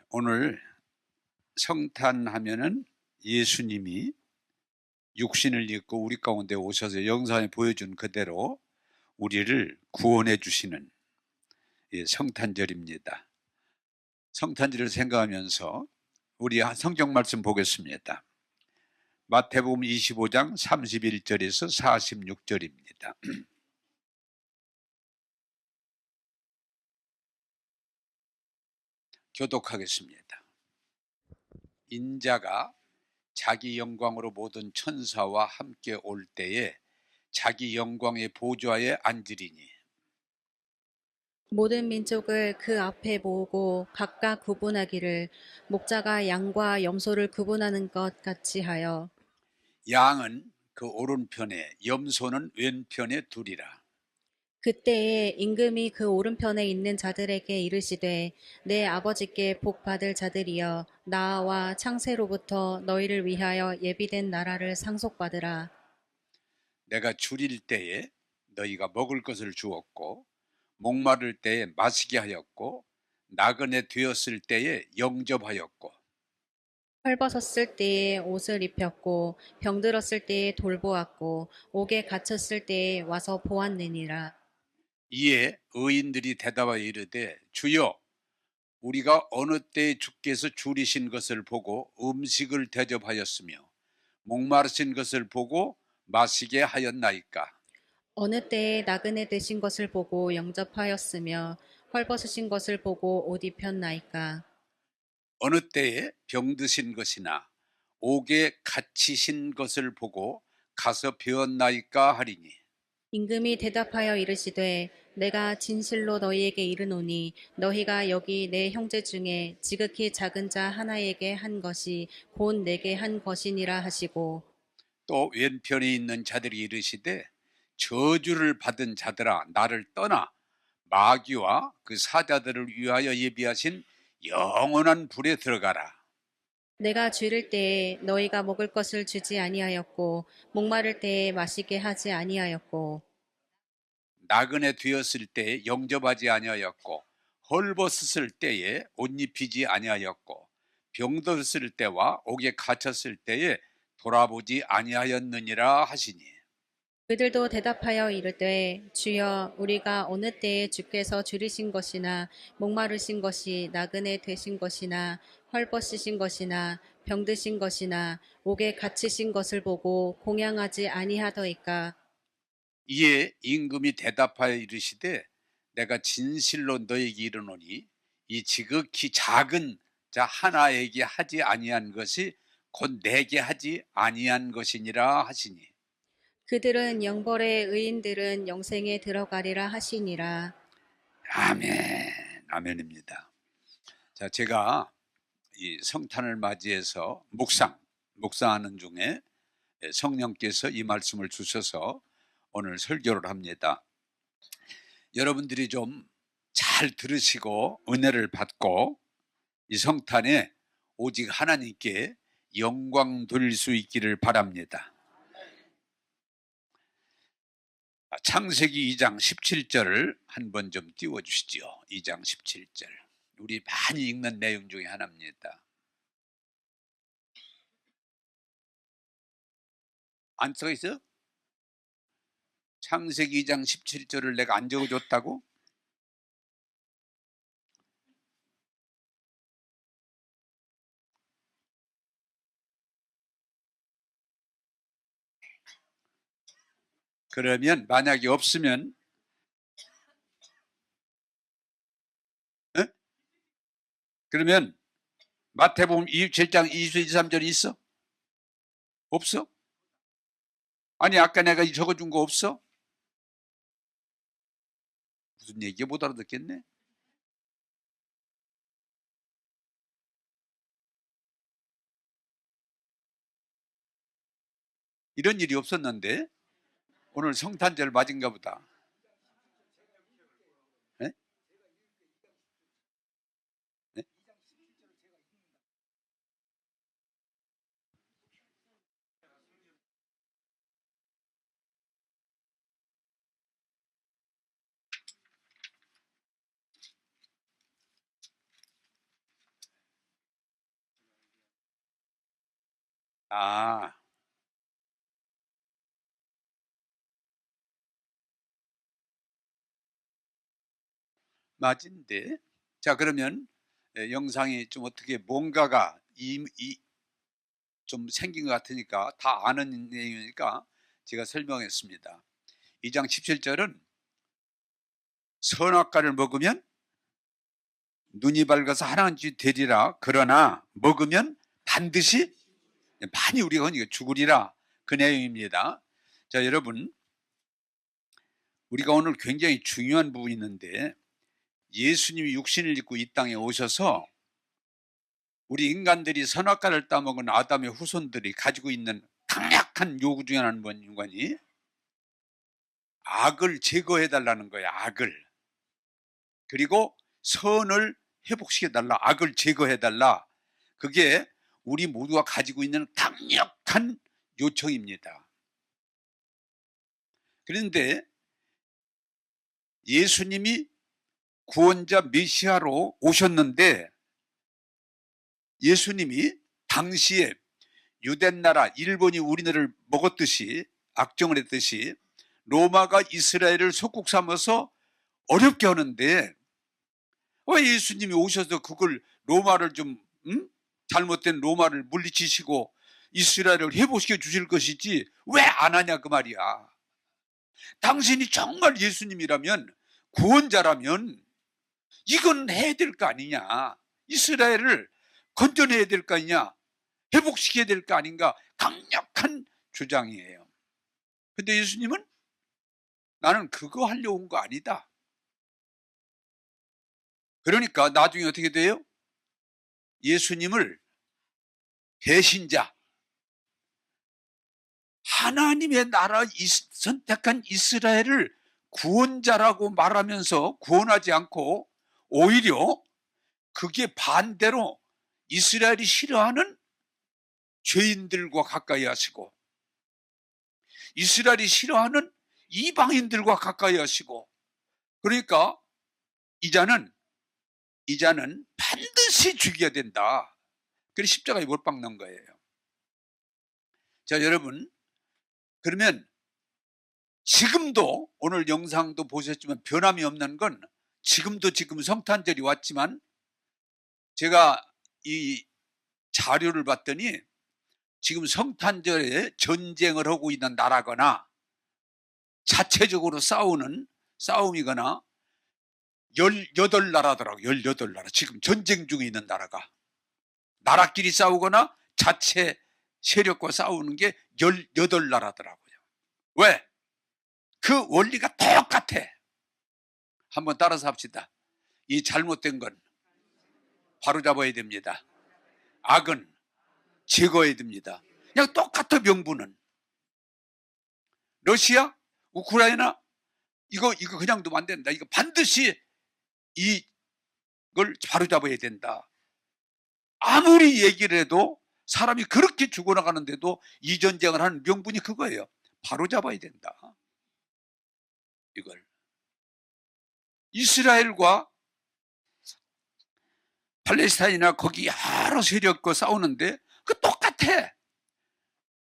오늘 성탄하면은 예수님이 육신을 입고 우리 가운데 오셔서 영상에 보여준 그대로 우리를 구원해 주시는 성탄절입니다. 성탄절을 생각하면서 우리 성경 말씀 보겠습니다. 마태복음 25장 31절에서 46절입니다. 교독하겠습니다. 인자가 자기 영광으로 모든 천사와 함께 올 때에 자기 영광의 보좌에 앉으리니 모든 민족을 그 앞에 모으고 각각 구분하기를 목자가 양과 염소를 구분하는 것 같이 하여 양은 그 오른편에 염소는 왼편에 두리라. 그때에 임금이 그 오른편에 있는 자들에게 이르시되 내 아버지께 복 받을 자들이여 나와 창세로부터 너희를 위하여 예비된 나라를 상속받으라. 내가 줄일 때에 너희가 먹을 것을 주었고 목마를 때에 마시게 하였고 나그네 되었을 때에 영접하였고 헐벗었을 때에 옷을 입혔고 병들었을 때에 돌보았고 옥에 갇혔을 때에 와서 보았느니라. 이에 의인들이 대답하여 이르되 주여 우리가 어느 때에 주께서 줄이신 것을 보고 음식을 대접하였으며 목마르신 것을 보고 마시게 하였나이까. 어느 때에 나그네 되신 것을 보고 영접하였으며 헐벗으신 것을 보고 옷 입혔나이까. 어느 때에 병드신 것이나 옥에 갇히신 것을 보고 가서 배웠나이까 하리니 임금이 대답하여 이르시되 내가 진실로 너희에게 이르노니 너희가 여기 내 형제 중에 지극히 작은 자 하나에게 한 것이 곧 내게 한 것이니라 하시고 또 왼편에 있는 자들이 이르시되 저주를 받은 자들아 나를 떠나 마귀와 그 사자들을 위하여 예비하신 영원한 불에 들어가라. 내가 줄일 때에 너희가 먹을 것을 주지 아니하였고 목마를 때에 마시게 하지 아니하였고 나그네 되었을 때에 영접하지 아니하였고 헐벗었을 때에 옷 입히지 아니하였고 병들었을 때와 옥에 갇혔을 때에 돌아보지 아니하였느니라 하시니 그들도 대답하여 이르되 주여 우리가 어느 때에 주께서 줄이신 것이나 목마르신 것이 나그네 되신 것이나 헐벗으신 것이나 병드신 것이나 옥에 갇히신 것을 보고 공양하지 아니하더이까. 이에 임금이 대답하여 이르시되 내가 진실로 너에게 이르노니 이 지극히 작은 자 하나에게 하지 아니한 것이 곧 내게 하지 아니한 것이니라 하시니 그들은 영벌의 의인들은 영생에 들어가리라 하시니라. 아멘 아멘입니다. 자, 제가 이 성탄을 맞이해서 묵상하는 중에 성령께서 이 말씀을 주셔서 오늘 설교를 합니다. 여러분들이 좀 잘 들으시고 은혜를 받고 이 성탄에 오직 하나님께 영광 돌릴 수 있기를 바랍니다. 창세기 2장 17절을 한번 좀 띄워 주시죠. 2장 17절. 우리 많이 읽는 내용 중에 하나입니다. 안 써 있어? 창세기 2장 17절을 내가 안 적어줬다고? 그러면 만약에 없으면 어? 그러면 마태복음 27장 23절 있어? 없어? 아니 아까 내가 적어준 거 없어? 무슨 얘기 못 알아듣겠네? 이런 일이 없었는데 오늘 성탄절 맞은가 보다. 예? 예? 아, 맞은데. 자, 그러면 영상이 좀 어떻게 뭔가가 좀 생긴 것 같으니까 다 아는 내용이니까 제가 설명했습니다. 2장 17절은 선악과를 먹으면 눈이 밝아서 하나님이 되리라. 그러나 먹으면 반드시 많이 우리가 흔히 죽으리라. 그 내용입니다. 자, 여러분, 우리가 오늘 굉장히 중요한 부분이 있는데 예수님이 육신을 입고 이 땅에 오셔서 우리 인간들이 선악과를 따먹은 아담의 후손들이 가지고 있는 강력한 요구 중에 하나는 뭐니? 악을 제거해 달라는 거예요. 악을. 그리고 선을 회복시켜 달라. 악을 제거해 달라. 그게 우리 모두가 가지고 있는 강력한 요청입니다. 그런데 예수님이 구원자 메시아로 오셨는데 예수님이 당시에 유대 나라 일본이 우리나라를 먹었듯이 악정을 했듯이 로마가 이스라엘을 속국 삼아서 어렵게 하는데 왜 예수님이 오셔서 그걸 로마를 좀 잘못된 로마를 물리치시고 이스라엘을 회복시켜 주실 것이지 왜 안 하냐 그 말이야. 당신이 정말 예수님이라면 구원자라면 이건 해야 될 거 아니냐. 이스라엘을 건져내야 될 거 아니냐. 회복시켜야 될 거 아닌가. 강력한 주장이에요. 근데 예수님은 나는 그거 하려고 온 거 아니다. 그러니까 나중에 어떻게 돼요? 예수님을 배신자, 하나님의 나라 선택한 이스라엘을 구원자라고 말하면서 구원하지 않고 오히려 그게 반대로 이스라엘이 싫어하는 죄인들과 가까이 하시고 이스라엘이 싫어하는 이방인들과 가까이 하시고 그러니까 이자는 반드시 죽여야 된다. 그래서 십자가에 못 박는 거예요. 자, 여러분, 그러면 지금도 오늘 영상도 보셨지만 변함이 없는 건 지금도 지금 성탄절이 왔지만 제가 이 자료를 봤더니 지금 성탄절에 전쟁을 하고 있는 나라거나 자체적으로 싸움이거나 18나라더라고. 18나라. 지금 전쟁 중에 있는 나라가. 나라끼리 싸우거나 자체 세력과 싸우는 게 18나라더라고요. 왜? 그 원리가 똑같아. 한번 따라서 합시다. 이 잘못된 건 바로잡아야 됩니다. 악은 제거해야 됩니다. 그냥 똑같아. 명분은. 러시아, 우크라이나 이거 그냥 두면 안 된다. 이거 반드시 이걸 바로잡아야 된다. 아무리 얘기를 해도 사람이 그렇게 죽어나가는데도 이 전쟁을 하는 명분이 그거예요. 바로잡아야 된다. 이걸. 이스라엘과 팔레스타인이나 거기 여러 세력과 싸우는데 그 똑같아.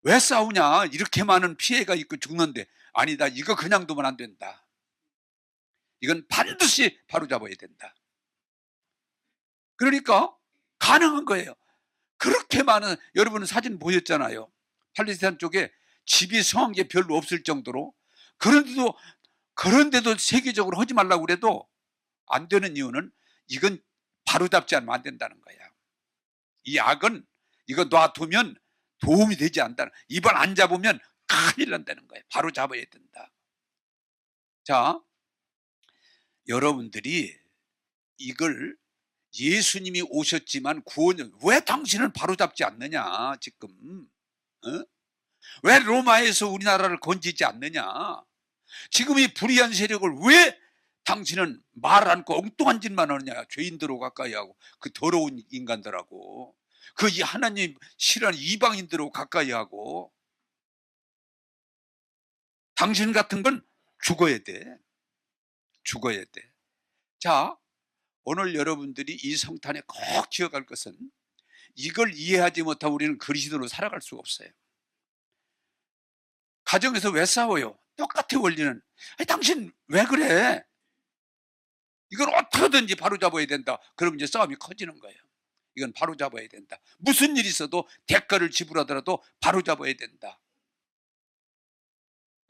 왜 싸우냐. 이렇게 많은 피해가 있고 죽는데. 아니다. 이거 그냥 두면 안 된다. 이건 반드시 바로잡아야 된다. 그러니까 가능한 거예요. 그렇게 많은, 여러분은 사진 보셨잖아요. 팔레스타인 쪽에 집이 성한 게 별로 없을 정도로. 그런데도 세계적으로 하지 말라고 그래도 안 되는 이유는 이건 바로잡지 않으면 안 된다는 거야. 이 악은 이거 놔두면 도움이 되지 않는다. 이번 안 잡으면 큰일 난다는 거예요. 바로 잡아야 된다. 자, 여러분들이 이걸 예수님이 오셨지만 구원은 왜 당신은 바로잡지 않느냐 지금. 왜 로마에서 우리나라를 건지지 않느냐. 지금 이 불의한 세력을 왜 당신은 말 않고 엉뚱한 짓만 하느냐. 죄인들하고 가까이 하고 그 더러운 인간들하고 그 하나님 싫어하는 이방인들하고 가까이 하고. 당신 같은 건 죽어야 돼. 죽어야 돼. 자, 오늘 여러분들이 이 성탄에 꼭 기억할 것은 이걸 이해하지 못하면 우리는 그리스도로 살아갈 수가 없어요. 가정에서 왜 싸워요? 똑같은 원리는. 아니, 당신 왜 그래? 이걸 어떻게든지 바로잡아야 된다. 그럼 이제 싸움이 커지는 거예요. 이건 바로잡아야 된다. 무슨 일이 있어도 대가를 지불하더라도 바로잡아야 된다.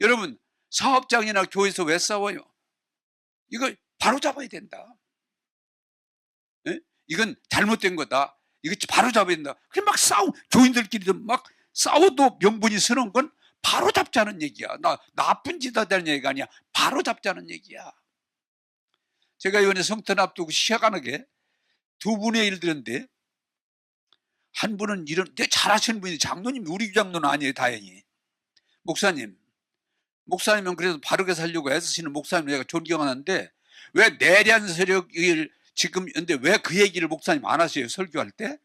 여러분, 사업장이나 교회에서 왜 싸워요? 이거 바로잡아야 된다. 예? 이건 잘못된 거다. 이거 바로잡아야 된다. 그래 막 교인들끼리도 막 싸워도 명분이 서는 건 바로잡자는 얘기야. 나쁜 짓 하자는 얘기가 아니야. 바로잡자는 얘기야. 제가 이번에 성탄 앞두고 시작하게 두 분의 일 들었는데, 한 분은 잘하시는 분이 장로님, 우리 장로는 아니에요, 다행히. 목사님은 그래도 바르게 살려고 애쓰시는 목사님 내가 존경하는데, 왜 내란 세력을 지금, 근데 왜 그 얘기를 목사님 안 하세요, 설교할 때?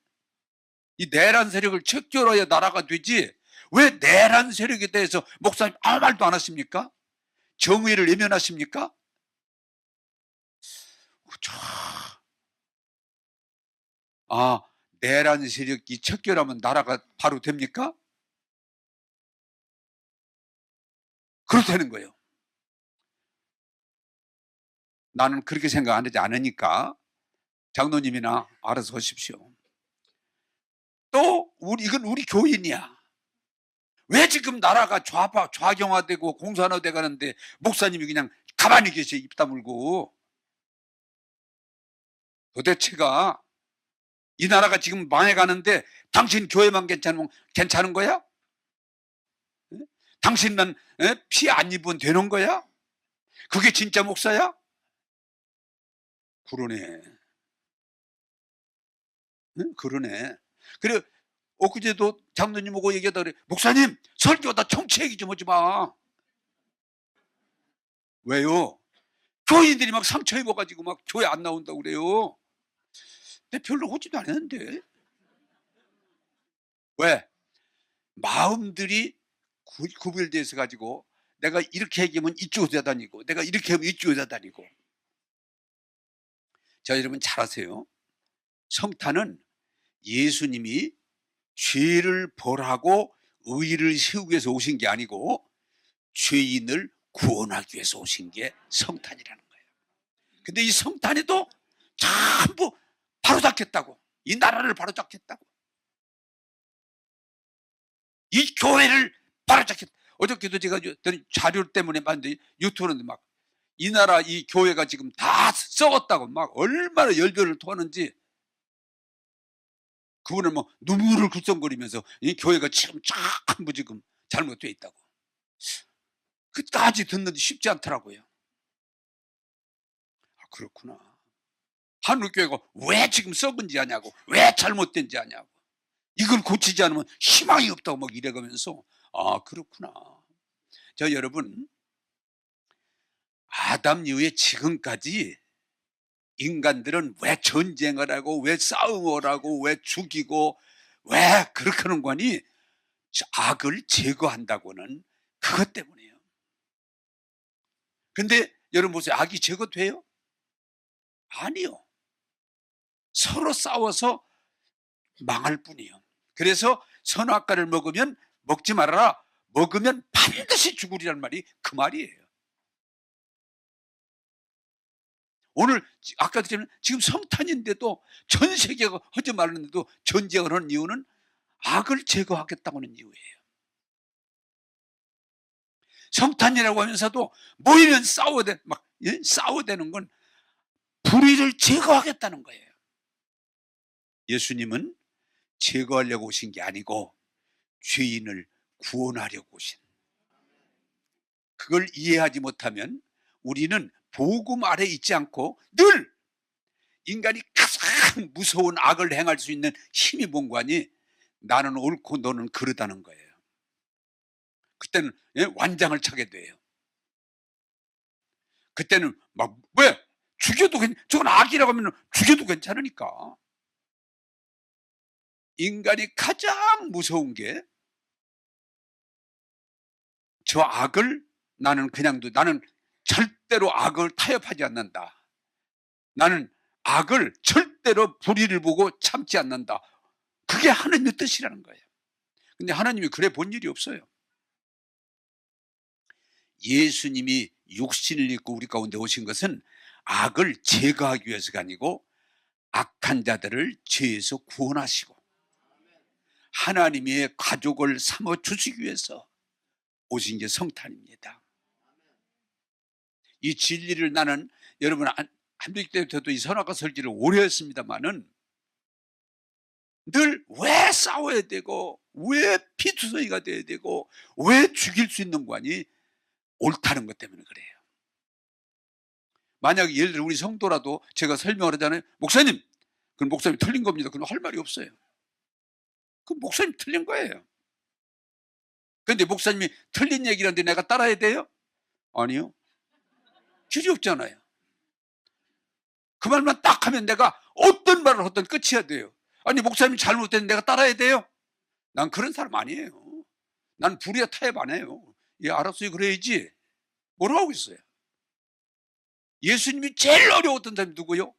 이 내란 세력을 척결해야 나라가 되지, 왜 내란 세력에 대해서 목사님 아무 말도 안 하십니까? 정의를 외면하십니까? 내란 세력이 척결하면 나라가 바로 됩니까? 그렇다는 거예요. 나는 그렇게 생각 안 하지 않으니까 장로님이나 알아서 하십시오. 또 이건 우리 교인이야. 왜 지금 나라가 좌경화되고 공산화돼 가는데 목사님이 그냥 가만히 계셔, 입 다물고. 도대체가 이 나라가 지금 망해가는데 당신 교회만 괜찮은 거야? 당신은 피해 안 입으면 되는 거야? 그게 진짜 목사야? 그러네. 그러네. 그래, 엊그제도 장로님 오고 얘기하다 그래. 목사님, 설교다 정치 얘기 좀 하지 마. 왜요? 교인들이 막 상처 입어가지고 막 교회 안 나온다고 그래요. 근데 별로 오지도 않았는데. 왜? 마음들이 구별되어 있어 가지고, 내가 이렇게 얘기하면 이쪽으로 다니고, 내가 이렇게 하면 이쪽으로 다니고. 자, 여러분 잘 아세요. 성탄은 예수님이 죄를 벌하고 의를 세우기 위해서 오신 게 아니고 죄인을 구원하기 위해서 오신 게 성탄이라는 거예요. 근데 이 성탄에도 전부 바로잡겠다고, 이 나라를 바로잡겠다고, 이 교회를 바로잡겠다. 어저께도 제가 자료 때문에 봤는데 유튜브는 막 이 나라 이 교회가 지금 다 썩었다고 막 얼마나 열변을 토하는지, 그분은 뭐 눈물을 글썽거리면서 이 교회가 지금 전부 지금 잘못되어 있다고. 끝까지 듣는데 쉽지 않더라고요. 그렇구나. 한국교회가 왜 지금 썩은지 아냐고, 왜 잘못된지 아냐고, 이걸 고치지 않으면 희망이 없다고 막 이래가면서, 그렇구나. 자, 여러분, 아담 이후에 지금까지 인간들은 왜 전쟁을 하고, 왜 싸움을 하고, 왜 죽이고, 왜 그렇게 하는 거니? 악을 제거한다고는 그것 때문이에요. 근데 여러분 보세요. 악이 제거돼요? 아니요. 서로 싸워서 망할 뿐이에요. 그래서 선악과를 먹으면 먹지 말아라, 먹으면 반드시 죽으리란 말이 그 말이에요. 오늘 아까 드렸지만 지금 성탄인데도 전 세계가 하지 말았는데도 전쟁을 하는 이유는 악을 제거하겠다고는 이유예요. 성탄이라고 하면서도 모이면 싸워대는 건 불의를 제거하겠다는 거예요. 예수님은 제거하려고 오신 게 아니고 죄인을 구원하려고 오신. 그걸 이해하지 못하면 우리는 복음 아래 있지 않고 늘 인간이 가장 무서운 악을 행할 수 있는 힘이 뭔가니, 나는 옳고 너는 그르다는 거예요. 그때는 완장을 차게 돼요. 그때는 막 왜 죽여도 저건 악이라고 하면 죽여도 괜찮으니까. 인간이 가장 무서운 게 저 악을 나는 절대로 악을 타협하지 않는다. 나는 악을 절대로 불의를 보고 참지 않는다. 그게 하나님의 뜻이라는 거예요. 근데 하나님이 그래 본 일이 없어요. 예수님이 육신을 입고 우리 가운데 오신 것은 악을 제거하기 위해서가 아니고 악한 자들을 죄에서 구원하시고 하나님의 가족을 삼아 주시기 위해서 오신 게 성탄입니다. 이 진리를 나는 여러분 한두 때부터도 이 선악과 설지를 오래 했습니다마는 늘 왜 싸워야 되고 왜 피투성이가 돼야 되고 왜 죽일 수 있는 관이 옳다는 것 때문에 그래요. 만약에 예를 들어 우리 성도라도 제가 설명을 하잖아요. 목사님, 그럼 목사님 틀린 겁니다. 그럼 할 말이 없어요. 그럼 목사님 틀린 거예요. 그런데 목사님이 틀린 얘기를 하는데 내가 따라야 돼요? 아니요. 길이 없잖아요. 그 말만 딱 하면 내가 어떤 말을 하든 끝이야 돼요. 아니 목사님이 잘못됐는데 내가 따라야 돼요? 난 그런 사람 아니에요. 난 불의와 타협 안 해요. 예, 알았어요. 그래야지. 뭐라고 하고 있어요? 예수님이 제일 어려웠던 사람이 누구요?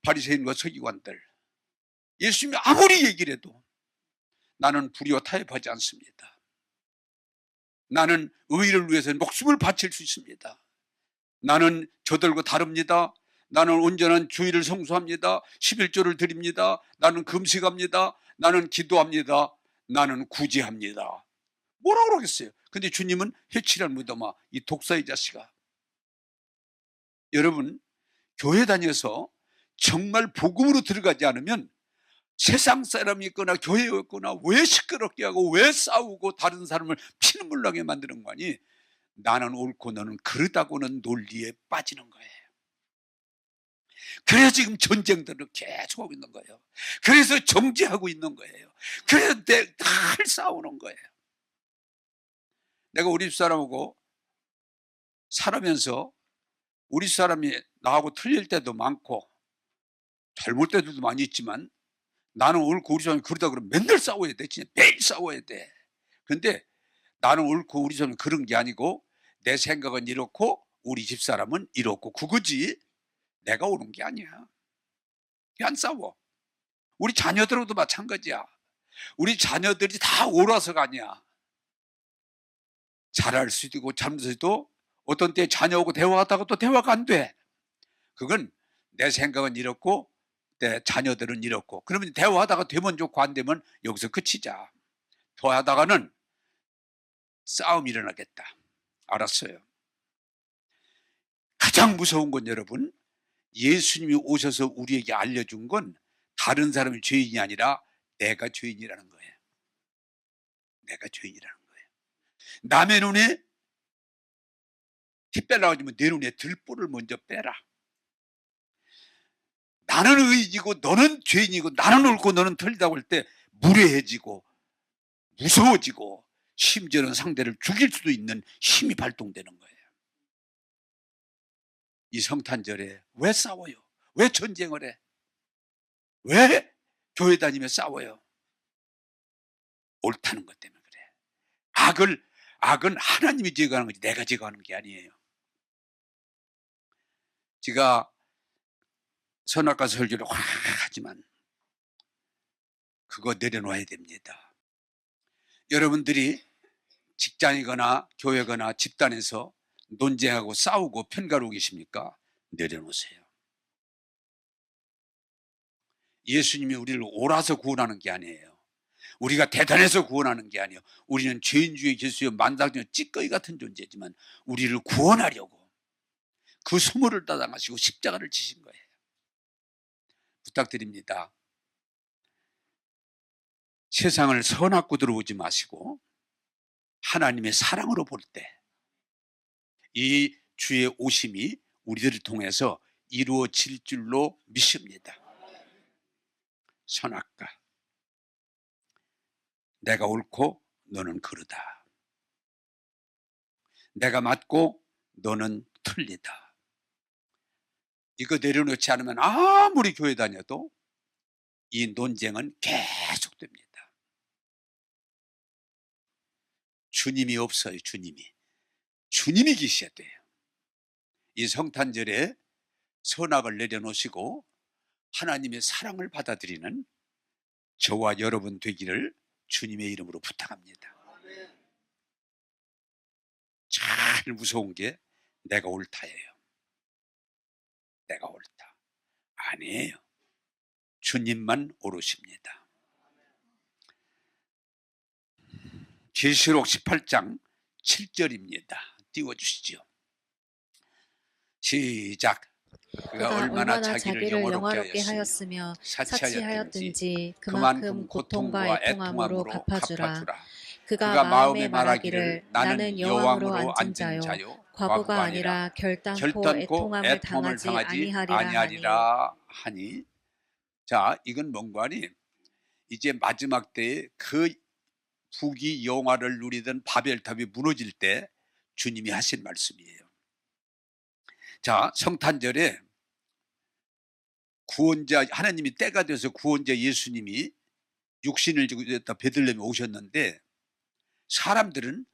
바리새인과 서기관들. 예수님이 아무리 얘기를 해도 나는 불의와 타협하지 않습니다. 나는 의를 위해서 목숨을 바칠 수 있습니다. 나는 저들과 다릅니다. 나는 온전한 주의를 성수합니다. 11조를 드립니다. 나는 금식합니다. 나는 기도합니다. 나는 구제합니다. 뭐라고 그러겠어요? 근데 주님은 해치란 무덤아 이 독사의 자식아. 여러분 교회 다녀서 정말 복음으로 들어가지 않으면 세상 사람이 있거나 교회에 있거나 왜 시끄럽게 하고 왜 싸우고 다른 사람을 피눈물나게 만드는 거니? 나는 옳고 너는 그러다고는 논리에 빠지는 거예요. 그래서 지금 전쟁들을 계속하고 있는 거예요. 그래서 정죄하고 있는 거예요. 그래서 늘 싸우는 거예요. 내가 우리 집사람하고 살아면서 우리 집사람이 나하고 틀릴 때도 많고 잘못될 때도 많이 있지만 나는 옳고 우리 집사람이 그러다 그러면 맨날 싸워야 돼. 진짜 매일 싸워야 돼. 근데 나는 옳고 우리 집사람이 그런 게 아니고 내 생각은 이렇고 우리 집사람은 이렇고 그거지 내가 옳은 게 아니야. 안 싸워. 우리 자녀들하고도 마찬가지야. 우리 자녀들이 다 옳아서가 아니야. 잘할 수도 있고 잘못할 수도 어떤 때 자녀하고 대화하다가 또 대화가 안 돼. 그건 내 생각은 이렇고 내 자녀들은 이렇고 그러면 대화하다가 되면 좋고 안 되면 여기서 그치자. 더 하다가는 싸움이 일어나겠다. 알았어요. 가장 무서운 건 여러분 예수님이 오셔서 우리에게 알려준 건 다른 사람이 죄인이 아니라 내가 죄인이라는 거예요. 내가 죄인이라는 거예요. 남의 눈에 티 빼려고 하면 내 눈에 들보를 먼저 빼라. 나는 의인이고 너는 죄인이고 나는 옳고 너는 틀리다고 할 때 무례해지고 무서워지고 심지어는 상대를 죽일 수도 있는 힘이 발동되는 거예요. 이 성탄절에 왜 싸워요? 왜 전쟁을 해? 왜 교회 다니며 싸워요? 옳다는 것 때문에 그래. 악은 하나님이 제거하는 거지 내가 제거하는 게 아니에요. 제가 선악과 설교를 확 하지만 그거 내려놔야 됩니다. 여러분들이 직장이거나 교회거나 집단에서 논쟁하고 싸우고 편가르고 계십니까? 내려놓으세요. 예수님이 우리를 옳아서 구원하는 게 아니에요. 우리가 대단해서 구원하는 게 아니에요. 우리는 죄인 중에 예수의 만삭의 찌꺼기 같은 존재지만 우리를 구원하려고 그 소물을 따당하시고 십자가를 지신 거예요. 부탁드립니다. 세상을 선악구도로 보지 마시고 하나님의 사랑으로 볼 때 이 주의 오심이 우리들을 통해서 이루어질 줄로 믿습니다. 선악과 내가 옳고 너는 그르다. 내가 맞고 너는 틀리다. 이거 내려놓지 않으면 아무리 교회 다녀도 이 논쟁은 계속됩니다. 주님이 없어요. 주님이 계셔야 돼요. 이 성탄절에 선악을 내려놓으시고 하나님의 사랑을 받아들이는 저와 여러분 되기를 주님의 이름으로 부탁합니다. 제일 무서운 게 내가 옳다예요. 내가 옳다. 아니에요. 주님만 옳으십니다. 계시록 18장 7절입니다. 띄워주시죠. 시작. 그가 얼마나 자기를 영화롭게 하였으며 사치하였든지 그만큼 고통과 애통함으로 갚아주라. 그가 마음에 말하기를 나는 여왕으로 앉은 자요 과부가 아니라 결단코 애통함을 당하지 아니하리라 하니. 자, 이건 뭔가 하니 이제 마지막 때에 그 부귀 영화를 누리던 바벨탑이 무너질 때 주님이 하신 말씀이에요. 자, 성탄절에 구원자 하나님이 때가 돼서 구원자 예수님이 육신을 지고 베들레헴에 오셨는데 사람들은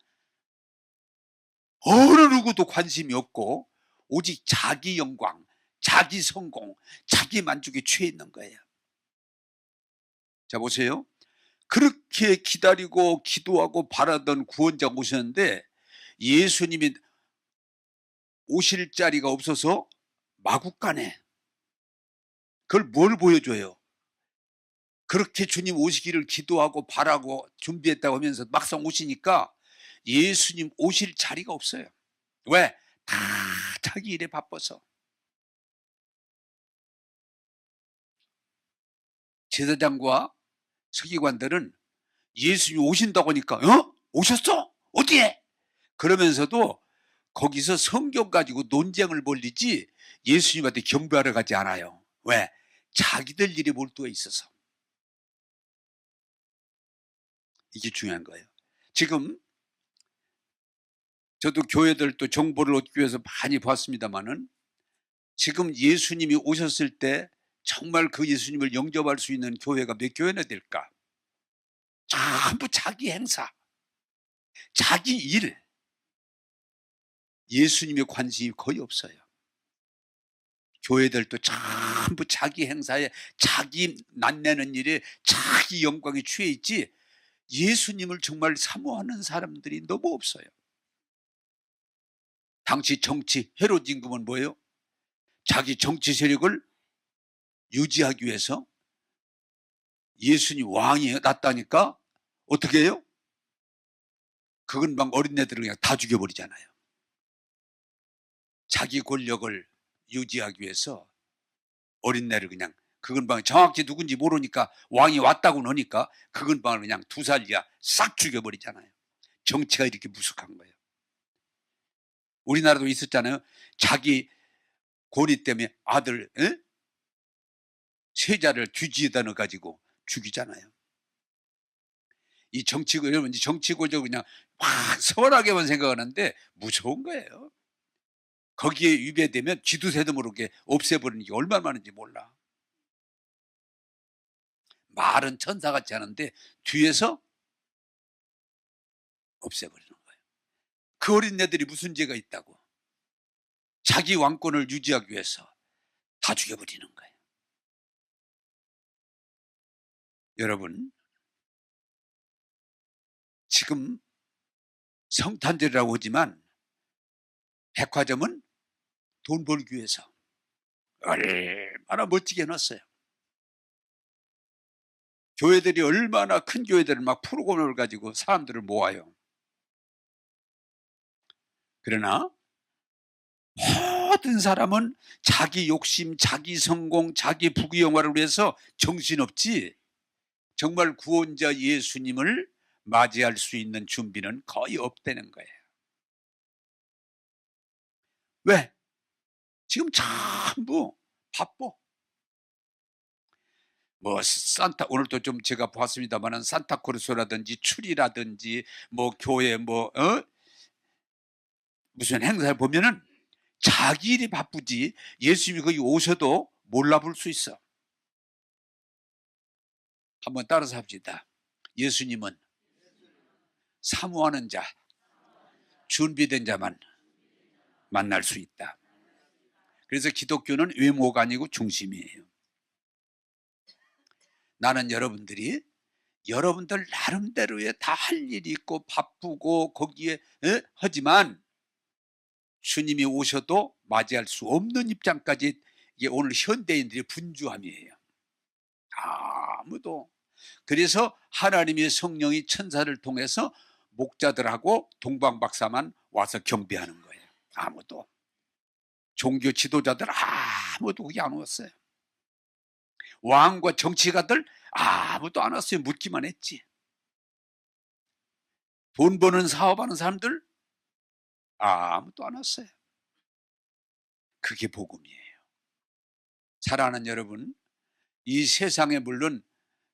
어느 누구도 관심이 없고 오직 자기 영광, 자기 성공, 자기 만족에 취해 있는 거예요. 자, 보세요. 그렇게 기다리고 기도하고 바라던 구원자가 오셨는데 예수님이 오실 자리가 없어서 마구간에 그걸 뭘 보여줘요? 그렇게 주님 오시기를 기도하고 바라고 준비했다고 하면서 막상 오시니까 예수님 오실 자리가 없어요. 왜? 다 자기 일에 바빠서. 제사장과 서기관들은 예수님이 오신다고 하니까 오셨어? 어디에? 그러면서도 거기서 성경 가지고 논쟁을 벌리지 예수님한테 경배하러 가지 않아요. 왜? 자기들 일에 몰두해 있어서. 이게 중요한 거예요. 지금 저도 교회들 또 정보를 얻기 위해서 많이 봤습니다마는 지금 예수님이 오셨을 때 정말 그 예수님을 영접할 수 있는 교회가 몇 교회나 될까? 전부 자기 행사, 자기 일, 예수님의 관심이 거의 없어요. 교회들도 전부 자기 행사에 자기 낫내는 일에 자기 영광에 취해 있지 예수님을 정말 사모하는 사람들이 너무 없어요. 당시 정치 헤롯 임금은 뭐예요? 자기 정치 세력을 유지하기 위해서 예수님 왕이 났다니까 어떻게 해요? 그 근방 어린애들을 그냥 다 죽여버리잖아요. 자기 권력을 유지하기 위해서 어린애를 그냥 그 근방에 정확히 누군지 모르니까 왕이 왔다고 하니까 그 근방을 그냥 2살 이하 싹 죽여버리잖아요. 정치가 이렇게 무식한 거예요. 우리나라도 있었잖아요. 자기 권위 때문에 아들 세자를 뒤지에다 넣어가지고 죽이잖아요. 이 정치고 여러분 정치 권력을 그냥 막 선하게만 생각하는데 무서운 거예요. 거기에 위배되면 쥐두새도 모르게 없애버리는 게 얼마나 많은지 몰라. 말은 천사같이 하는데 뒤에서 없애버리는 거예요. 그 어린애들이 무슨 죄가 있다고. 자기 왕권을 유지하기 위해서 다 죽여버리는 거예요. 여러분 지금 성탄절이라고 하지만 백화점은 돈 벌기 위해서 얼마나 멋지게 해놨어요. 교회들이 얼마나 큰 교회들을 막 프로그램을 가지고 사람들을 모아요. 그러나 모든 사람은 자기 욕심, 자기 성공, 자기 부귀영화를 위해서 정신없지 정말 구원자 예수님을 맞이할 수 있는 준비는 거의 없다는 거예요. 왜? 지금 전부 바빠. 뭐 산타 오늘도 좀 제가 봤습니다만은 산타크로스라든지 추리라든지 뭐 교회 무슨 행사를 보면은 자기 일이 바쁘지 예수님이 거기 오셔도 몰라볼 수 있어. 한번 따라서 합시다. 예수님은 사모하는 자, 준비된 자만 만날 수 있다. 그래서 기독교는 외모가 아니고 중심이에요. 나는 여러분들 나름대로의 다 할 일이 있고 바쁘고 거기에 하지만 주님이 오셔도 맞이할 수 없는 입장까지, 이게 오늘 현대인들의 분주함이에요. 아무도. 그래서 하나님의 성령이 천사를 통해서 목자들하고 동방박사만 와서 경배하는 거예요. 아무도. 종교 지도자들 아무도 거기 안 왔어요. 왕과 정치가들 아무도 안 왔어요. 묻기만 했지. 돈 버는 사업하는 사람들 아무도 안 왔어요. 그게 복음이에요. 사랑하는 여러분, 이 세상에 물론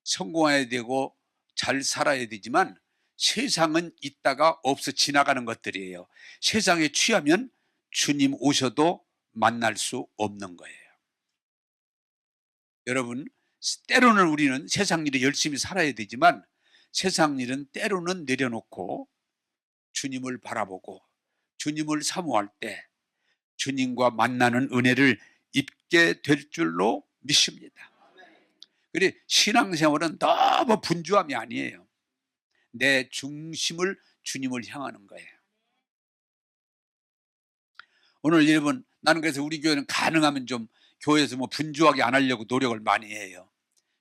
성공해야 되고 잘 살아야 되지만 세상은 있다가 없어 지나가는 것들이에요. 세상에 취하면 주님 오셔도 만날 수 없는 거예요. 여러분, 때로는 우리는 세상 일에 열심히 살아야 되지만 세상 일은 때로는 내려놓고 주님을 바라보고 주님을 사모할 때 주님과 만나는 은혜를 입게 될 줄로 믿습니다. 그래, 신앙생활은 너무 분주함이 아니에요. 내 중심을 주님을 향하는 거예요. 오늘 여러분, 나는 그래서 우리 교회는 가능하면 좀 교회에서 뭐 분주하게 안 하려고 노력을 많이 해요.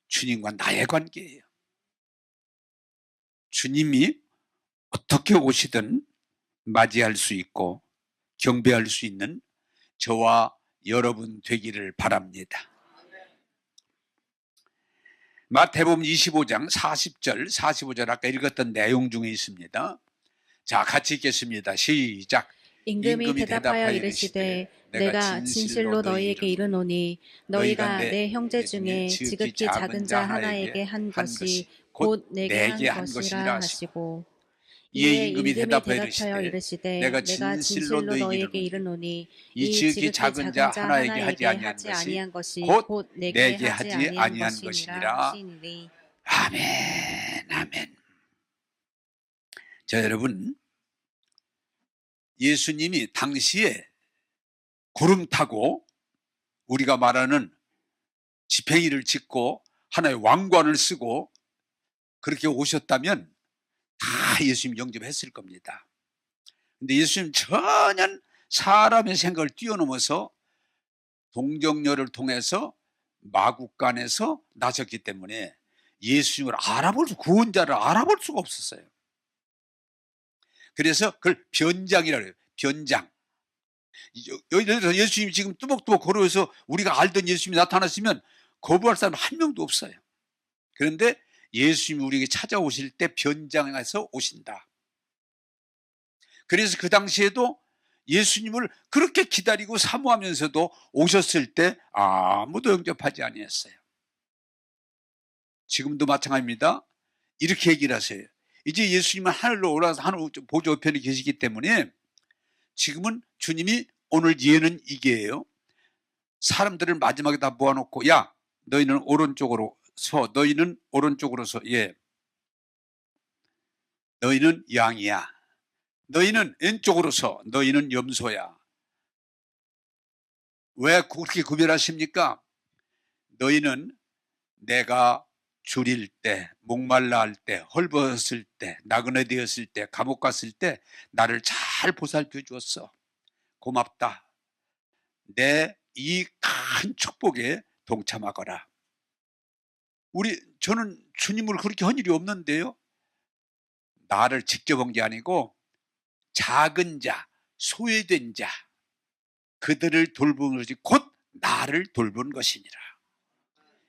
주님과 나의 관계예요. 주님이 어떻게 오시든 맞이할 수 있고 경배할 수 있는 저와 여러분 되기를 바랍니다. 마태복음 25장 40절, 45절 아까 읽었던 내용 중에 있습니다. 자, 같이 읽겠습니다. 시작. 임금이 대답하여 이르시되 내가 진실로 너희에게 이르노니 너희가 내 형제 중에 지극히 작은 자 하나에게 한 것이 곧 내게 한 것이라 하시고, 이에 이에 임금이 대답하여 이르시되 내가 내가 진실로 너희에게 이르노니 이 지극히 작은 자 하나에게 하지 아니한 것이 곧 내게 하지 아니한 것이니라 하시니라. 아멘, 아멘. 자, 여러분, 예수님이 당시에 구름 타고 우리가 말하는 지팽이를 짚고 하나의 왕관을 쓰고 그렇게 오셨다면 다 예수님 영접했을 겁니다. 근데 예수님 전혀 사람의 생각을 뛰어넘어서 동정녀를 통해서 마국간에서 나셨기 때문에 예수님을 구원자를 알아볼 수가 없었어요. 그래서 그걸 변장이라고 해요. 변장. 여기서 예수님이 지금 뚜벅뚜벅 걸어서 우리가 알던 예수님이 나타났으면 거부할 사람 한 명도 없어요. 그런데 예수님이 우리에게 찾아오실 때 변장해서 오신다. 그래서 그 당시에도 예수님을 그렇게 기다리고 사모하면서도 오셨을 때 아무도 영접하지 아니했어요. 지금도 마찬가지입니다. 이렇게 얘기를 하세요. 이제 예수님은 하늘로 올라가서 하늘 보좌 우편에 계시기 때문에 지금은 주님이 오늘 예는 이게예요. 사람들을 마지막에 다 모아놓고 야, 너희는 오른쪽으로 서. 너희는 오른쪽으로 서. 예. 너희는 양이야. 너희는 왼쪽으로 서. 너희는 염소야. 왜 그렇게 구별하십니까? 너희는 내가 줄일 때, 목말라 할 때, 헐벗을 때, 나그네 되었을 때, 감옥 갔을 때 나를 잘 보살펴 주었어. 고맙다. 내 이 큰 축복에 동참하거라. 저는 주님을 그렇게 한 일이 없는데요. 나를 직접 한 게 아니고 작은 자, 소외된 자, 그들을 돌본 것이 곧 나를 돌본 것이니라.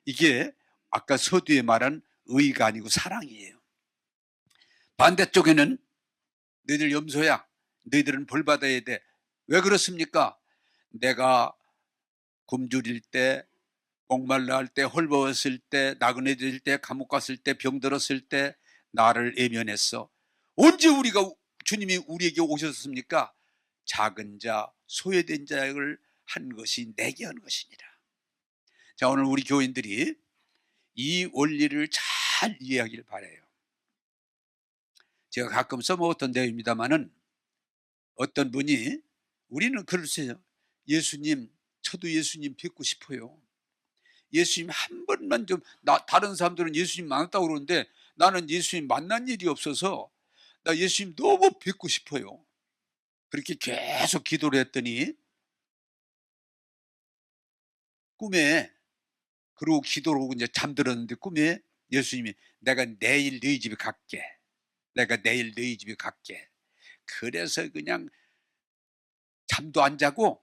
이게 아까 서두에 말한 의가 아니고 사랑이에요. 반대쪽에는 너희들 염소야, 너희들은 벌 받아야 돼. 왜 그렇습니까? 내가 굶주릴 때, 목말라 할 때, 헐벗을 때, 나그네 될 때, 감옥 갔을 때, 병들었을 때 나를 외면했어. 언제 주님이 우리에게 오셨습니까? 작은 자, 소외된 자를 한 것이 내게 한 것이니라. 자, 오늘 우리 교인들이 이 원리를 잘 이해하길 바라요. 제가 가끔 써먹었던 내용입니다만은 어떤 분이 우리는 그러세요. 예수님, 저도 예수님 뵙고 싶어요. 예수님 한 번만 좀, 다른 사람들은 예수님 만났다고 그러는데 나는 예수님 만난 일이 없어서 나 예수님 너무 뵙고 싶어요. 그렇게 계속 기도를 했더니 꿈에, 그러고 기도를 하고 이제 잠들었는데 꿈에 예수님이 내가 내일 너희 집에 갈게. 내가 내일 너희 집에 갈게. 그래서 그냥 잠도 안 자고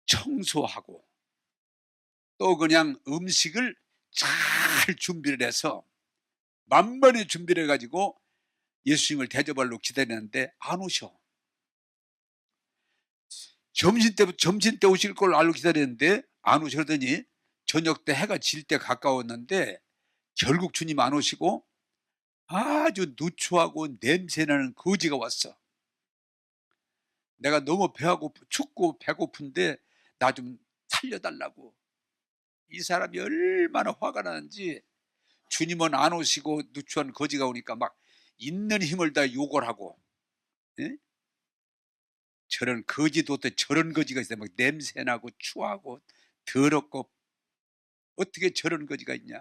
청소하고 또 그냥 음식을 잘 준비를 해서 만반의 준비를 해 가지고 예수님을 대접하려고 기다렸는데 안 오셔. 점심 때 오실 걸 알고 기다렸는데 안 오셔. 그러더니 저녁 때 해가 질 때 가까웠는데 결국 주님 안 오시고 아주 누추하고 냄새나는 거지가 왔어. 내가 너무 춥고 배고픈데 나 좀 살려달라고. 이 사람이 얼마나 화가 나는지 주님은 안 오시고 누추한 거지가 오니까 막 있는 힘을 다 욕을 하고, 예? 저런 거지도 또 저런 거지가 있어요. 막 냄새나고 추하고 더럽고 어떻게 저런 거지가 있냐.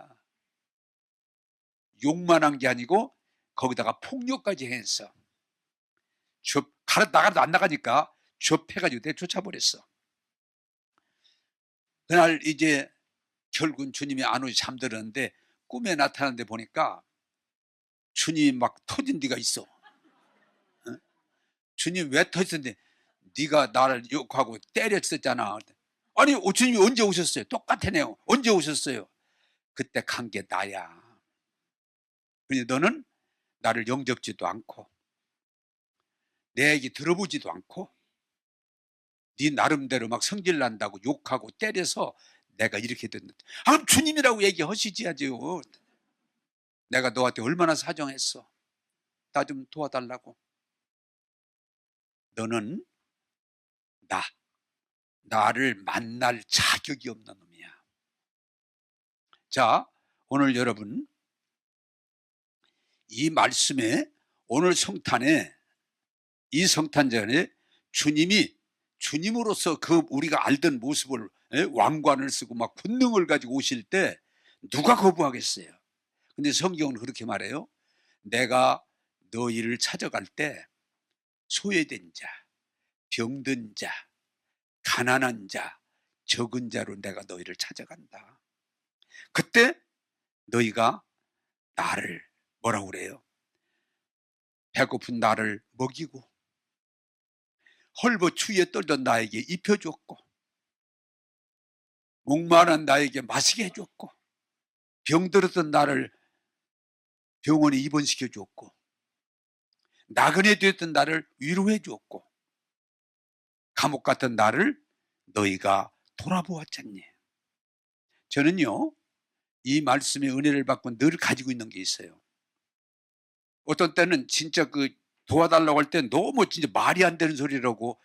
욕만 한 게 아니고 거기다가 폭력까지 했어. 나가도 안 나가니까 좁혀가지고 내쫓아버렸어. 그날 이제 결국은 주님이 안 오시 잠들었는데 꿈에 나타났는데 보니까 주님이 막 터진 데가 있어. 어? 주님 왜 터졌는데 네가 나를 욕하고 때렸었잖아. 아니 주님이 언제 오셨어요? 똑같아네요. 언제 오셨어요? 그때 간 게 나야. 그런데 너는 나를 영접지도 않고 내 얘기 들어보지도 않고 네 나름대로 막 성질 난다고 욕하고 때려서 내가 이렇게 됐는데, 아 주님이라고 얘기하시지 하죠. 내가 너한테 얼마나 사정했어. 나 좀 도와달라고. 너는 나 나를 만날 자격이 없는 놈이야. 자, 오늘 여러분 이 말씀에, 오늘 성탄에, 이 성탄절에 주님이 주님으로서 그 우리가 알던 모습을, 왕관을 쓰고 막 권능을 가지고 오실 때 누가 거부하겠어요? 근데 성경은 그렇게 말해요. 내가 너희를 찾아갈 때 소외된 자, 병든 자, 가난한 자, 적은 자로 내가 너희를 찾아간다. 그때 너희가 나를 뭐라고 그래요? 배고픈 나를 먹이고 헐벗 추위에 떨던 나에게 입혀줬고 목마른 나에게 마시게 해줬고 병들었던 나를 병원에 입원시켜 줬고 나그네 되었던 나를 위로해 줬고 감옥 같은 나를 너희가 돌아보았잖니. 저는요 이 말씀의 은혜를 받고 늘 가지고 있는 게 있어요. 어떤 때는 진짜 그 도와달라고 할 때 너무 진짜 말이 안 되는 소리라고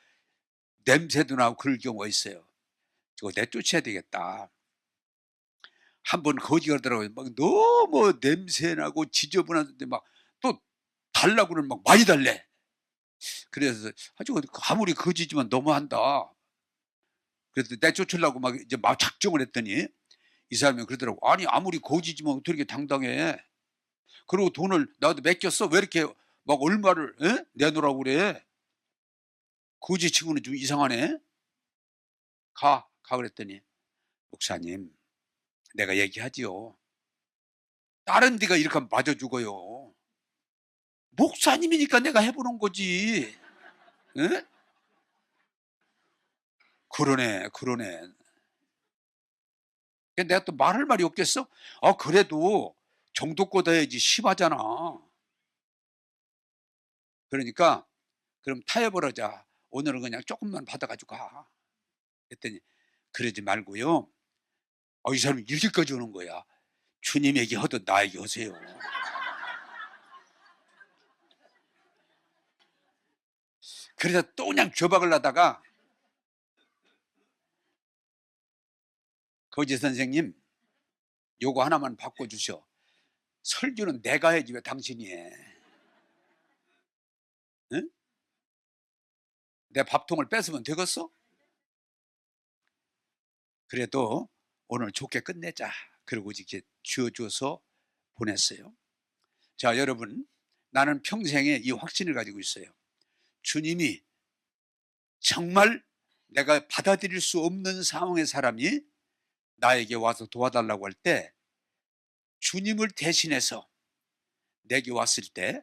냄새도 나고 그럴 경우가 있어요. 저거 내쫓아야 되겠다. 한 번 거지 가더라고요. 막 너무 냄새나고 지저분한데 막 또 달라고 그러면 막 많이 달래. 그래서 아주 아무리 거지지만 너무한다. 그래서 내쫓으려고 막 이제 막 작정을 했더니 이 사람이 그러더라고. 아니 아무리 거지지만 어떻게 이렇게 당당해. 그리고 돈을 나한테 맡겼어. 왜 이렇게 막 얼마를 내놓으라고 그래. 거지치고는 좀 이상하네. 가 그랬더니 목사님 내가 얘기하지요. 다른 데가 이렇게 하면 맞아 죽어요. 목사님이니까 내가 해보는 거지. 에? 그러네, 그러네. 내가 또 말할 말이 없겠어? 아, 그래도 정도껏 해야지 심하잖아. 그러니까 그럼 타협을 하자. 오늘은 그냥 조금만 받아가지고 가. 그랬더니 그러지 말고요. 이 사람이 이렇게까지 오는 거야. 주님에게 하듯 나에게 하세요. 그래서 또 그냥 교박을 하다가 거지 선생님 요거 하나만 바꿔주셔. 설교는 내가 해야지 왜 당신이 해. 응? 내 밥통을 뺏으면 되겠어? 그래도 오늘 좋게 끝내자. 그러고 이렇게 쥐어줘서 보냈어요. 자, 여러분, 나는 평생에 이 확신을 가지고 있어요. 주님이 정말 내가 받아들일 수 없는 상황의 사람이 나에게 와서 도와달라고 할 때, 주님을 대신해서 내게 왔을 때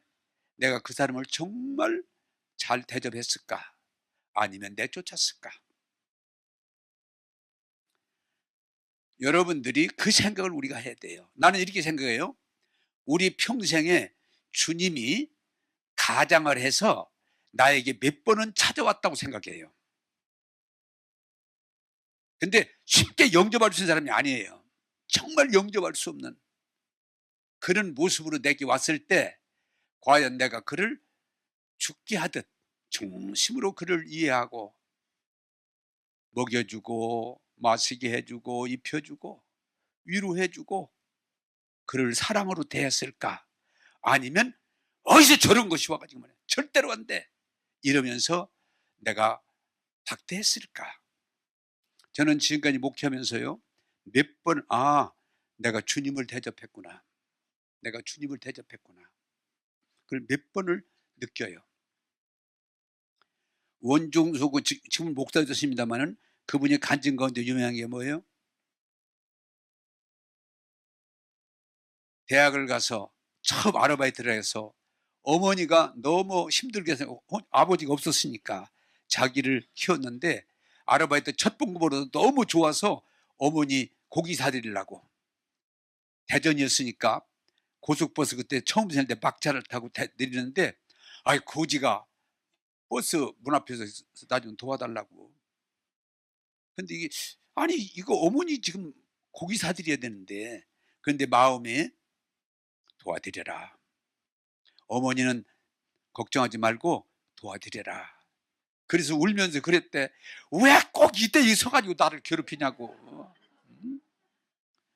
내가 그 사람을 정말 잘 대접했을까? 아니면 내쫓았을까? 여러분들이 그 생각을 우리가 해야 돼요. 나는 이렇게 생각해요. 우리 평생에 주님이 가장을 해서 나에게 몇 번은 찾아왔다고 생각해요. 근데 쉽게 영접할 수 있는 사람이 아니에요. 정말 영접할 수 없는 그런 모습으로 내게 왔을 때 과연 내가 그를 죽게 하듯 중심으로 그를 이해하고 먹여주고 마시게 해주고 입혀주고 위로해주고 그를 사랑으로 대했을까? 아니면 어디서 저런 것이 와가지고 말이야 절대로 안 돼 이러면서 내가 박대했을까? 저는 지금까지 목회하면서요 몇 번 내가 주님을 대접했구나, 내가 주님을 대접했구나, 그걸 몇 번을 느껴요. 원종수 지금 목사 되십니다만은 그분이 간증 가운데 유명한 게 뭐예요? 대학을 가서 처음 아르바이트를 해서 어머니가 너무 힘들게 해서 아버지가 없었으니까 자기를 키웠는데 아르바이트 첫 봉급으로 너무 좋아서 어머니 고기 사드리려고 대전이었으니까 고속버스 그때 처음 생길 때 막차를 타고 내리는데 고지가 버스 문 앞에서 나 좀 도와달라고. 근데 이게 이거 어머니 지금 고기 사드려야 되는데 그런데 마음에 도와드려라. 어머니는 걱정하지 말고 도와드려라. 그래서 울면서 그랬대. 왜 꼭 이때 서가지고 나를 괴롭히냐고.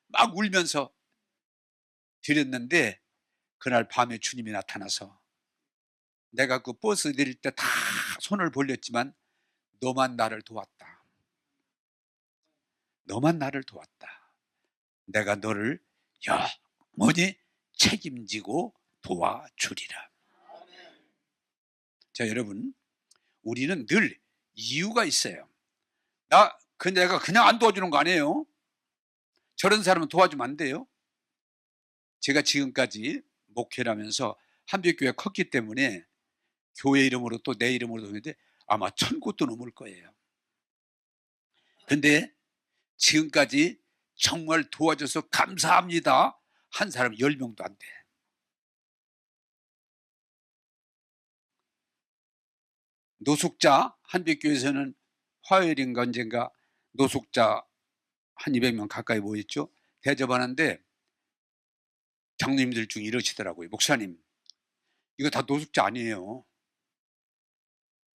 막 울면서 드렸는데 그날 밤에 주님이 나타나서 내가 그 버스 내릴 때 다 손을 벌렸지만 너만 나를 도왔다. 너만 나를 도왔다. 내가 너를 영원히 책임지고 도와주리라. 자, 여러분, 우리는 늘 이유가 있어요. 내가 그냥 안 도와주는 거 아니에요. 저런 사람은 도와주면 안 돼요. 제가 지금까지 목회를 하면서 한빛교회가 컸기 때문에 교회 이름으로 또 내 이름으로 도는데 아마 1000곳도 넘을 거예요. 근데 지금까지 정말 도와줘서 감사합니다 한 사람 10명도 안 돼. 노숙자 한빛교회에서는 화요일인가 언젠가 노숙자 한 200명 가까이 모였죠. 대접하는데 장로님들 중에 이러시더라고요. 목사님, 이거 다 노숙자 아니에요.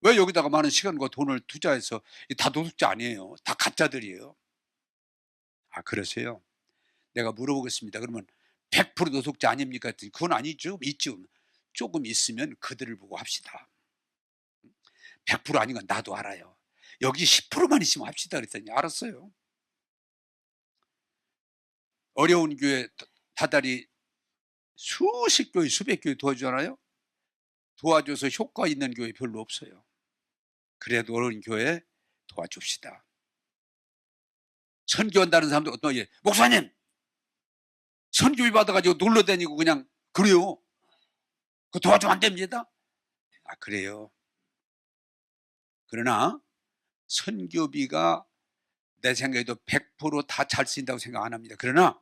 왜 여기다가 많은 시간과 돈을 투자해서 다 노숙자 아니에요. 다 가짜들이에요. 그러세요? 내가 물어보겠습니다. 그러면 100% 노숙자 아닙니까? 했더니 그건 아니죠. 있죠. 조금 있으면 그들을 보고 합시다. 100% 아닌 건 나도 알아요. 여기 10%만 있으면 합시다. 그랬더니 알았어요. 어려운 교회 다달이 수십 교회 수백 교회 도와주잖아요. 도와줘서 효과 있는 교회 별로 없어요. 그래도 어려운 교회 도와줍시다. 선교한다는 사람도 목사님 선교비 받아가지고 놀러다니고 그냥 그래요. 그거 도와주면 안 됩니다. 그래요. 그러나 선교비가 내 생각에도 100% 다 잘 쓰인다고 생각 안 합니다. 그러나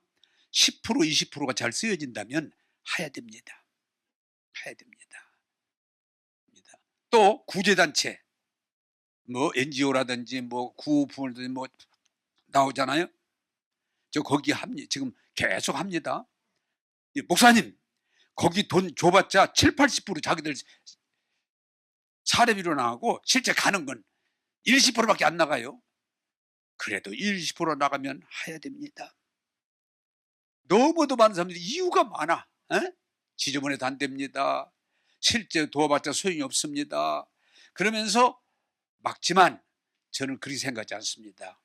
10% 20%가 잘 쓰여진다면 해야 됩니다. 해야 됩니다. 또 구제단체 NGO라든지 구호품이라든지 나오잖아요. 저 거기 지금 계속 합니다. 목사님 거기 돈 줘봤자 7, 80% 자기들 사례비로 나가고 실제 가는 건 1, 10%밖에 안 나가요. 그래도 1, 20% 나가면 해야 됩니다. 너무도 많은 사람들이 이유가 많아. 지저분해도 안 됩니다. 실제 도와봤자 소용이 없습니다. 그러면서 막지만 저는 그렇게 생각하지 않습니다.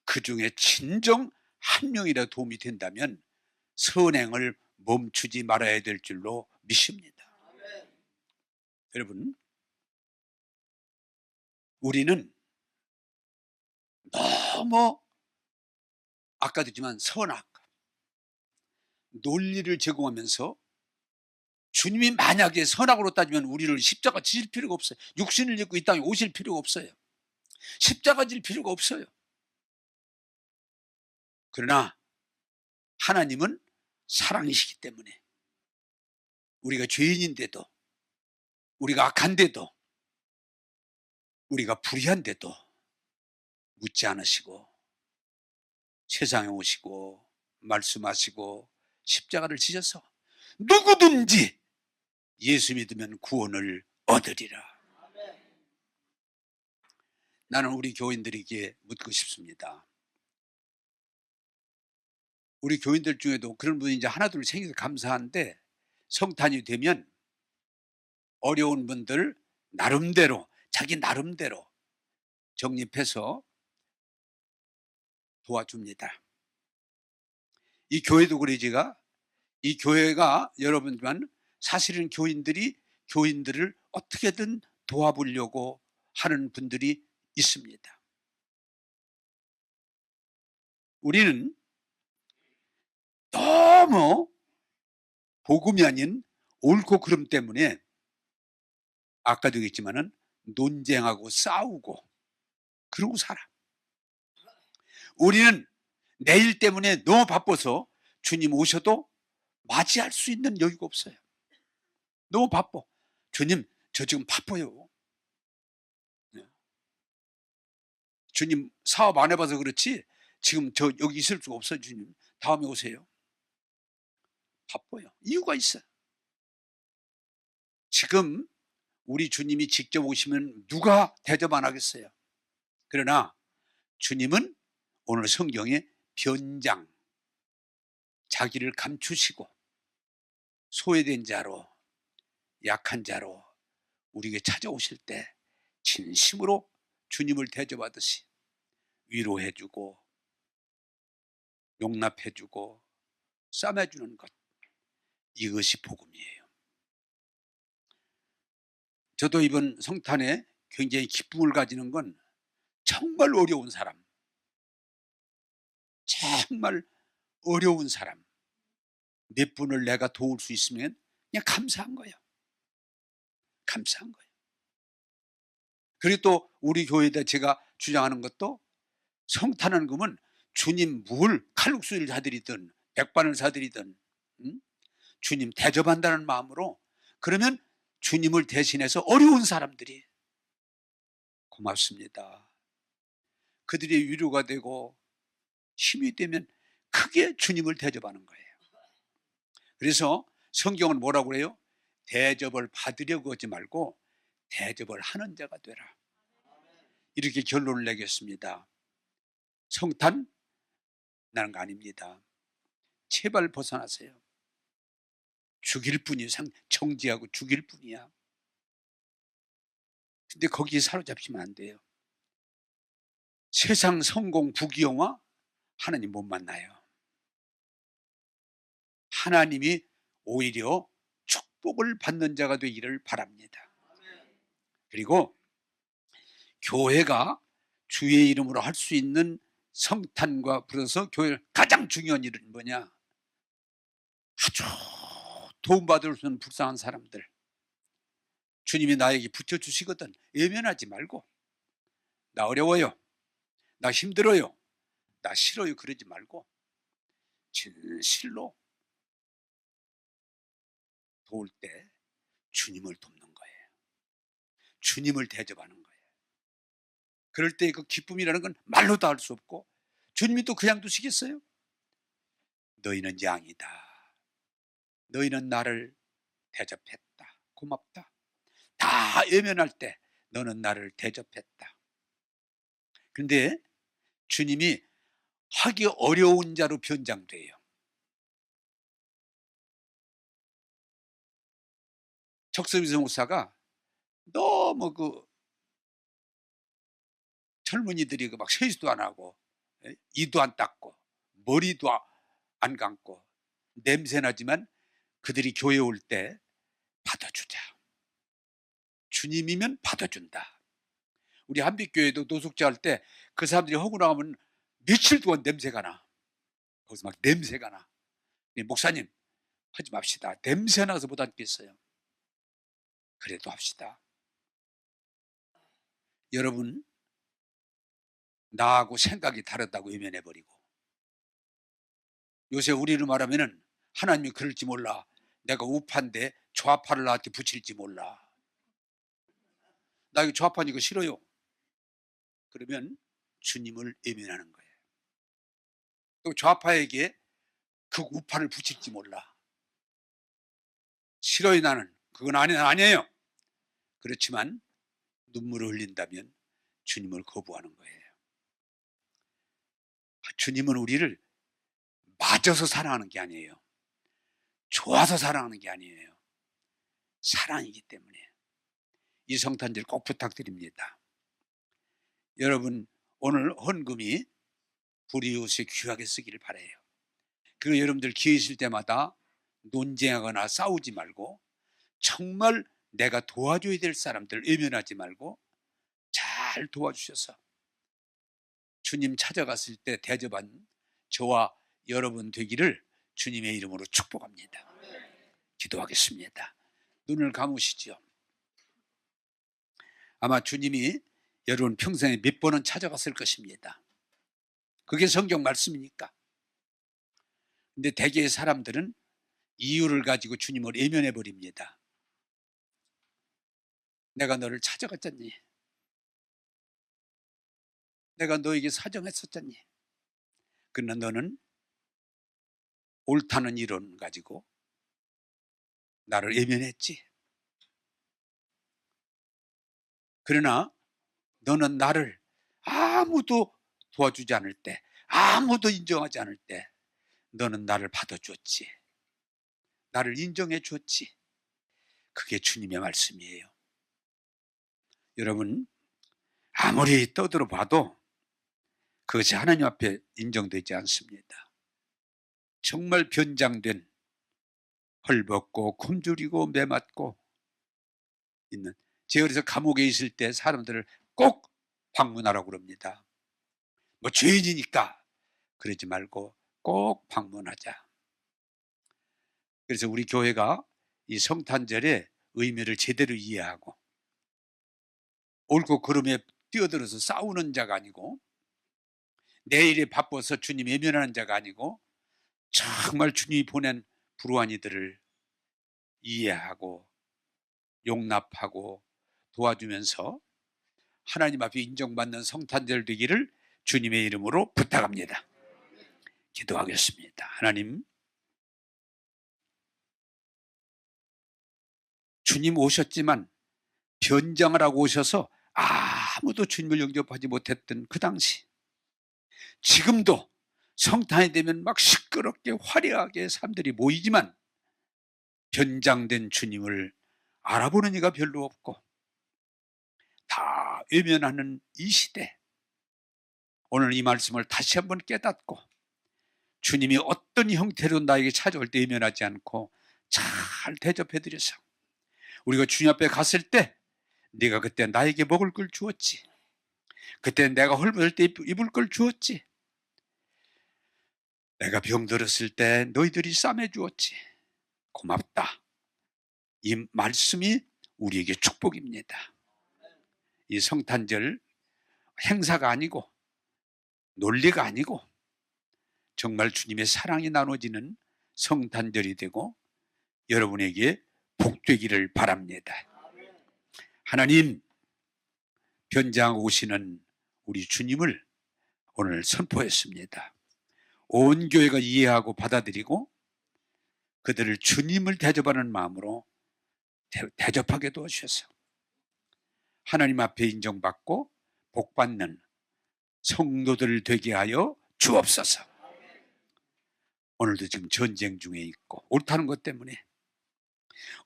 그 중에 진정 한 명이라도 도움이 된다면 선행을 멈추지 말아야 될 줄로 믿습니다. 여러분, 우리는 너무 아까도 했지만 선악, 논리를 제공하면서 주님이 만약에 선악으로 따지면 우리를 십자가 지실 필요가 없어요. 육신을 입고 이 땅에 오실 필요가 없어요. 십자가 질 필요가 없어요. 그러나 하나님은 사랑이시기 때문에 우리가 죄인인데도, 우리가 악한데도, 우리가 불의한데도 묻지 않으시고 세상에 오시고 말씀하시고 십자가를 지셔서 누구든지 예수 믿으면 구원을 얻으리라. 나는 우리 교인들에게 묻고 싶습니다. 우리 교인들 중에도 그런 분이 이제 하나둘 생겨서 감사한데, 성탄이 되면 어려운 분들 나름대로, 자기 나름대로 적립해서 도와줍니다. 이 교회도 그러지가, 이 교회가 여러분만 사실은 교인들을 어떻게든 도와보려고 하는 분들이 있습니다. 우리는 너무 복음이 아닌 옳고 그름 때문에 아까도 얘기했지만은 논쟁하고 싸우고 그러고 살아. 우리는 내일 때문에 너무 바빠서 주님 오셔도 맞이할 수 있는 여유가 없어요. 너무 바빠. 주님, 저 지금 바빠요. 주님 사업 안 해봐서 그렇지 지금 저 여기 있을 수가 없어요. 주님 다음에 오세요. 바빠요. 이유가 있어요. 지금 우리 주님이 직접 오시면 누가 대접 안 하겠어요. 그러나 주님은 오늘 성경에 변장, 자기를 감추시고 소외된 자로, 약한 자로 우리에게 찾아오실 때 진심으로 주님을 대접하듯이 위로해주고 용납해주고 싸매주는 것, 이것이 복음이에요. 저도 이번 성탄에 굉장히 기쁨을 가지는 건 정말 어려운 사람, 정말 어려운 사람 몇 분을 내가 도울 수 있으면 그냥 감사한 거예요. 감사한 거예요. 그리고 또 우리 교회에다 제가 주장하는 것도, 성탄하는 거면 주님 뭘 칼국수를 사드리든 백반을 사드리든 주님 대접한다는 마음으로, 그러면 주님을 대신해서 어려운 사람들이 고맙습니다, 그들의 위로가 되고 힘이 되면 크게 주님을 대접하는 거예요. 그래서 성경은 뭐라고 그래요? 대접을 받으려고 하지 말고 대접을 하는 자가 되라. 이렇게 결론을 내겠습니다. 성탄 나는 거 아닙니다. 제발 벗어나세요. 죽일 뿐이 정지하고 죽일 뿐이야. 근데 거기에 사로잡히면 안 돼요. 세상 성공 부귀영화 하나님 못 만나요. 하나님이 오히려 축복을 받는 자가 되기를 바랍니다. 그리고 교회가 주의 이름으로 할 수 있는 성탄과 불어서 교회 가장 중요한 일은 뭐냐? 아주 도움받을 수 있는 불쌍한 사람들, 주님이 나에게 붙여주시거든 외면하지 말고, 나 어려워요, 나 힘들어요, 나 싫어요, 그러지 말고 진실로 도울 때 주님을 돕는 거예요. 주님을 대접하는 거예요. 그럴 때 그 기쁨이라는 건 말로 다 할 수 없고, 주님이 또 그냥 두시겠어요? 너희는 양이다, 너희는 나를 대접했다, 고맙다, 다 외면할 때 너는 나를 대접했다. 그런데 주님이 하기 어려운 자로 변장돼요. 척서비서 목사가 너무 그 젊은이들이 막 세수도 안 하고 이도 안 닦고 머리도 안 감고 냄새나지만 그들이 교회 올 때 받아주자. 주님이면 받아준다. 우리 한빛교회도 노숙자 할 때 그 사람들이 허구 나가면 며칠 동안 냄새가 나. 거기서 막 냄새가 나. 목사님, 하지 맙시다. 냄새 나서 못 앉겠어요. 그래도 합시다. 여러분, 나하고 생각이 다르다고 외면해버리고, 요새 우리로 말하면은 하나님이 그럴지 몰라. 내가 우파인데 좌파를 나한테 붙일지 몰라. 나 이거 좌파는 이거 싫어요. 그러면 주님을 외면하는 거예요. 또 좌파에게 그 우파를 붙일지 몰라. 싫어요 나는. 그건 아니에요. 그렇지만 눈물을 흘린다면 주님을 거부하는 거예요. 주님은 우리를 맞아서 사랑하는 게 아니에요. 좋아서 사랑하는 게 아니에요. 사랑이기 때문에. 이 성탄절 꼭 부탁드립니다. 여러분, 오늘 헌금이 불이웃에 귀하게 쓰기를 바라요. 그리고 여러분들 기회 있을 때마다 논쟁하거나 싸우지 말고 정말 내가 도와줘야 될 사람들 외면하지 말고 잘 도와주셔서 주님 찾아갔을 때 대접한 저와 여러분 되기를 주님의 이름으로 축복합니다. 기도하겠습니다. 눈을 감으시죠. 아마 주님이 여러분 평생에 몇 번은 찾아갔을 것입니다. 그게 성경 말씀이니까. 근데 대개의 사람들은 이유를 가지고 주님을 외면해 버립니다. 내가 너를 찾아갔잖니. 내가 너에게 사정했었잖니. 그러나 너는 옳다는 이론 가지고 나를 외면했지. 그러나 너는 나를 아무도 도와주지 않을 때, 아무도 인정하지 않을 때 너는 나를 받아줬지. 나를 인정해 줬지. 그게 주님의 말씀이에요. 여러분, 아무리 떠들어 봐도 그것이 하나님 앞에 인정되지 않습니다. 정말 변장된, 헐벗고 굶주리고 매맞고 있는, 제가 그래서 감옥에 있을 때 사람들을 꼭 방문하라고 그럽니다. 뭐 죄인이니까 그러지 말고 꼭 방문하자. 그래서 우리 교회가 이 성탄절의 의미를 제대로 이해하고 옳고 그름에 뛰어들어서 싸우는 자가 아니고 내일에 바빠서 주님 외면하는 자가 아니고 정말 주님이 보낸 불우한 이들을 이해하고 용납하고 도와주면서 하나님 앞에 인정받는 성탄절 되기를 주님의 이름으로 부탁합니다. 기도하겠습니다. 하나님, 주님 오셨지만 변장을 하고 오셔서 아무도 주님을 영접하지 못했던 그 당시, 지금도 성탄이 되면 막 시끄럽게 화려하게 사람들이 모이지만 변장된 주님을 알아보는 이가 별로 없고 다 외면하는 이 시대, 오늘 이 말씀을 다시 한번 깨닫고 주님이 어떤 형태로 나에게 찾아올 때 외면하지 않고 잘 대접해드려서 우리가 주님 앞에 갔을 때 네가 그때 나에게 먹을 걸 주었지, 그때 내가 헐벗을 때 입을 걸 주었지, 내가 병들었을 때 너희들이 싸매 주었지, 고맙다. 이 말씀이 우리에게 축복입니다. 이 성탄절 행사가 아니고 논리가 아니고 정말 주님의 사랑이 나눠지는 성탄절이 되고 여러분에게 복되기를 바랍니다. 하나님, 변장하고 오시는 우리 주님을 오늘 선포했습니다. 온 교회가 이해하고 받아들이고 그들을 주님을 대접하는 마음으로 대접하게 도와주셔서 하나님 앞에 인정받고 복받는 성도들 되게 하여 주옵소서. 오늘도 지금 전쟁 중에 있고 옳다는 것 때문에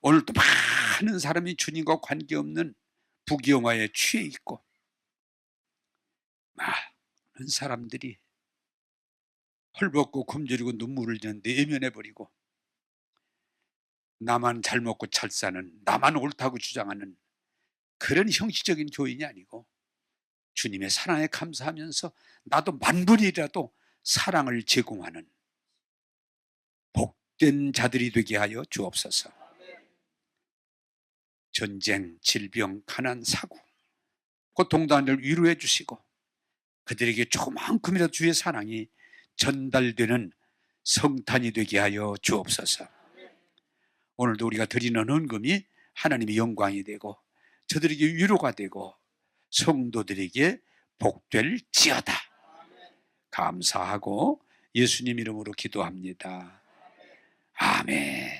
오늘도 많은 사람이 주님과 관계없는 부귀영화에 취해 있고 많은 사람들이 헐벗고 굶주리고 눈물을 흘리는데 외면해버리고 나만 잘 먹고 잘 사는, 나만 옳다고 주장하는 그런 형식적인 교인이 아니고 주님의 사랑에 감사하면서 나도 만분이라도 사랑을 제공하는 복된 자들이 되게 하여 주옵소서. 전쟁, 질병, 가난, 사고, 고통당들 위로해 주시고 그들에게 조금만큼이라도 주의 사랑이 전달되는 성탄이 되게 하여 주옵소서. 오늘도 우리가 드리는 헌금이 하나님의 영광이 되고 저들에게 위로가 되고 성도들에게 복될지어다. 감사하고 예수님 이름으로 기도합니다. 아멘.